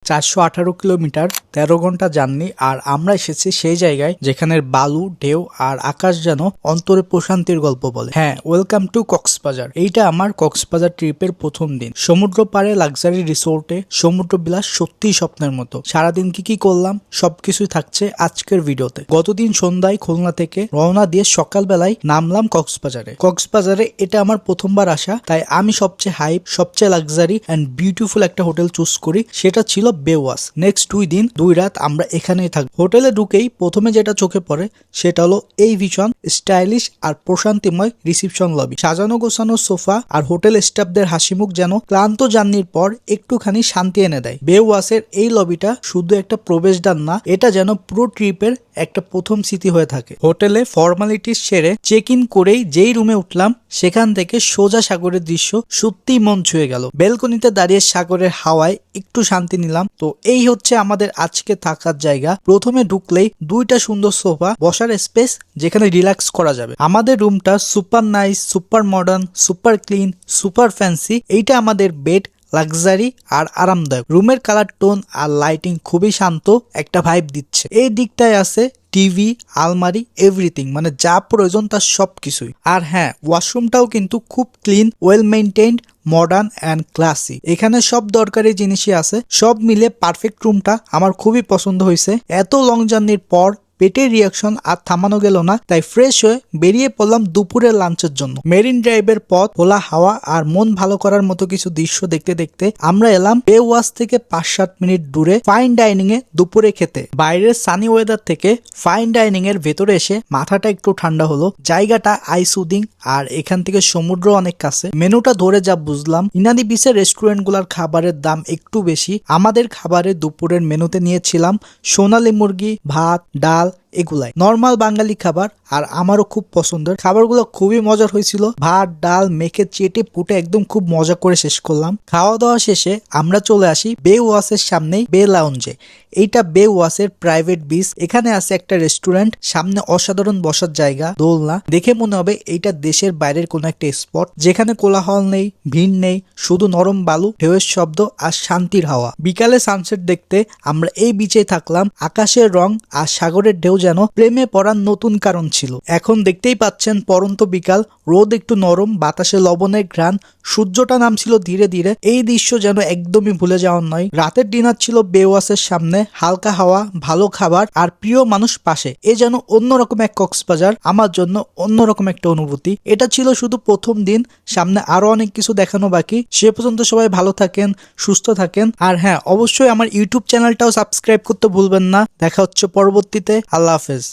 418 kilometre, 13 ঘন্টা journey. আর আমরা এসেছি সেই জায়গায় যেখানের বালু, ঢেউ আর আকাশ যেন অন্তরে প্রশান্তির গল্প বলে। হ্যাঁ, ওয়েলকাম টু কক্সবাজার। এইটা আমার কক্সবাজার ট্রিপের প্রথম দিন। সমুদ্র পাড়ে লাক্সারি রিসোর্টে সমুদ্র বিলাস সত্যিই স্বপ্নের মতো। সারাদিন কি করলাম সবকিছুই থাকছে আজকের ভিডিওতে। গতদিন সন্ধ্যায় খুলনা থেকে রওনা দিয়ে সকালবেলায় নামলাম কক্সবাজারে। এটা আমার প্রথমবার আসা, তাই আমি সবচেয়ে হাইপ, সবচেয়ে লাক্সারি এন্ড বিউটিফুল একটা হোটেল চুজ করি, সেটা ছিল বেওয়াস। নেক্সট 2 দিন 2 রাত আমরা এখানেই থাকবো। হোটেলে ঢুকেই প্রথমে যেটা চোখে পড়ে সেটা হলো এই ভীষণ স্টাইলিশ আর প্রশান্তিময় রিসেপশন লবি। সাজানো গোছানো সোফা আর হোটেল স্টাফদের হাসিমুখ যেন ক্লান্ত জার্নির পর একটুখানি শান্তি এনে দেয়। বেওয়াসের এই লবিটা শুধু একটা প্রবেশদ্বার না, এটা যেন পুরো ট্রিপের একটা প্রথম স্মৃতি হয়ে থাকে। হোটেলে ফর্মালিটিস সেরে চেক ইন করেই যেই রুমে উঠলাম সেখান থেকে সোজা সাগরের দৃশ্য সত্যিই মন ছুঁয়ে গেল। বেলকনিতে দাঁড়িয়ে সাগরের হাওয়ায় একটু শান্তি নিলাম। তো এই হচ্ছে আমাদের আজকে থাকার জায়গা। প্রথমে ঢুকলেই 2টা সুন্দর সোফা, বসার স্পেস যেখানে রিল্যাক্স করা যাবে। আমাদের রুমটা super nice, super modern, super clean, super fancy. এইটা আমাদের বেড, লাক্সারি আর আরামদায়ক। রুমের কালার টোন আর লাইটিং খুবই শান্ত একটা ভাইব দিচ্ছে। এই দিকটায় আছে টিভি, আলমারি, এভরিথিং, মানে যা প্রয়োজন তার সবকিছুই। আর হ্যাঁ, ওয়াশরুমটাও কিন্তু খুব clean, well maintained, modern and classy. এখানে সব দরকারি জিনিসই আছে। সব মিলে পারফেক্ট রুমটা আমার খুবই পছন্দ হয়েছে। এত লং জার্নির পর পেটের রিয়াকশন আর থামানো গেল না, তাই ফ্রেশ হয়ে বেরিয়ে পড়লাম দুপুরের লাঞ্চের জন্য। মেরিন ড্রাইভের পথ, খোলা হাওয়া আর মন ভালো করার মতো কিছু দৃশ্য দেখতে দেখতে আমরা এলাম বেওয়াস থেকে 5-7 মিনিট দূরে ফাইন ডাইনিং এ দুপুরে খেতে। বাইরের সানি ওয়েদার থেকে ফাইন ডাইনিং এর ভেতরে এসে মাথাটা একটু ঠান্ডা হলো। জায়গাটা আই সুদিং আর এখান থেকে সমুদ্র অনেক কাছে। মেনুটা ধরে যা বুঝলাম, ইনানি বিচের রেস্টুরেন্ট গুলার খাবারের দাম একটু বেশি। আমাদের খাবারে দুপুরের মেনুতে নিয়েছিলাম সোনালী মুরগি, ভাত, ডাল, এগুলাই নর্মাল বাঙালি খাবার আর আমারও খুব পছন্দের। খাবারগুলো খুবই মজার হয়েছিল। ভাত ডাল মেখে চেটে পুটে একদম খুব মজা করে শেষ করলাম। খাওয়া দাওয়া শেষে আমরা চলে আসি বেওয়াসের সামনেই বে লাউঞ্জে। এইটা বেওয়াসের প্রাইভেট বিচ। এখানে আছে একটা রেস্টুরেন্ট, সামনে অসাধারণ বসার জায়গা, দোলনা। দেখে মনে হবে এইটা দেশের বাইরের কোন একটা স্পট, যেখানে কোলাহল নেই, ভিড় নেই, শুধু নরম বালু, ঢেউয়ের শব্দ আর শান্তির হাওয়া। বিকালে সানসেট দেখতে আমরা এই বিচে থাকলাম। আকাশের রং আর সাগরের ঢেউ যেন প্রেমে পড়ার নতুন কারণ ছিল। এখন দেখতেই পাচ্ছেন পরন্ত বিকাল, রোদ একটু নরম, বাতাসে লবণের ঘ্রাণ, সূর্যটা নামছিল ধীরে ধীরে। এই দৃশ্য যেন একদমই ভুলে যাওয়ার নয়। রাতের ডিনার ছিল বেওয়াসের সামনে, হালকা হাওয়া, ভালো খাবার আর প্রিয় মানুষ পাশে। এ যেন অন্যরকম এক কক্সবাজার, আমার জন্য অন্যরকম একটা অনুভূতি। এটা ছিল শুধু প্রথম দিন, সামনে আরো অনেক কিছু দেখানো বাকি। সে পর্যন্ত সবাই ভালো থাকেন, সুস্থ থাকেন। আর হ্যাঁ, অবশ্যই আমার ইউটিউব চ্যানেলটাও সাবস্ক্রাইব করতে ভুলবেন না। দেখা হচ্ছে পরবর্তীতে। আল্লাহ হাফেজ।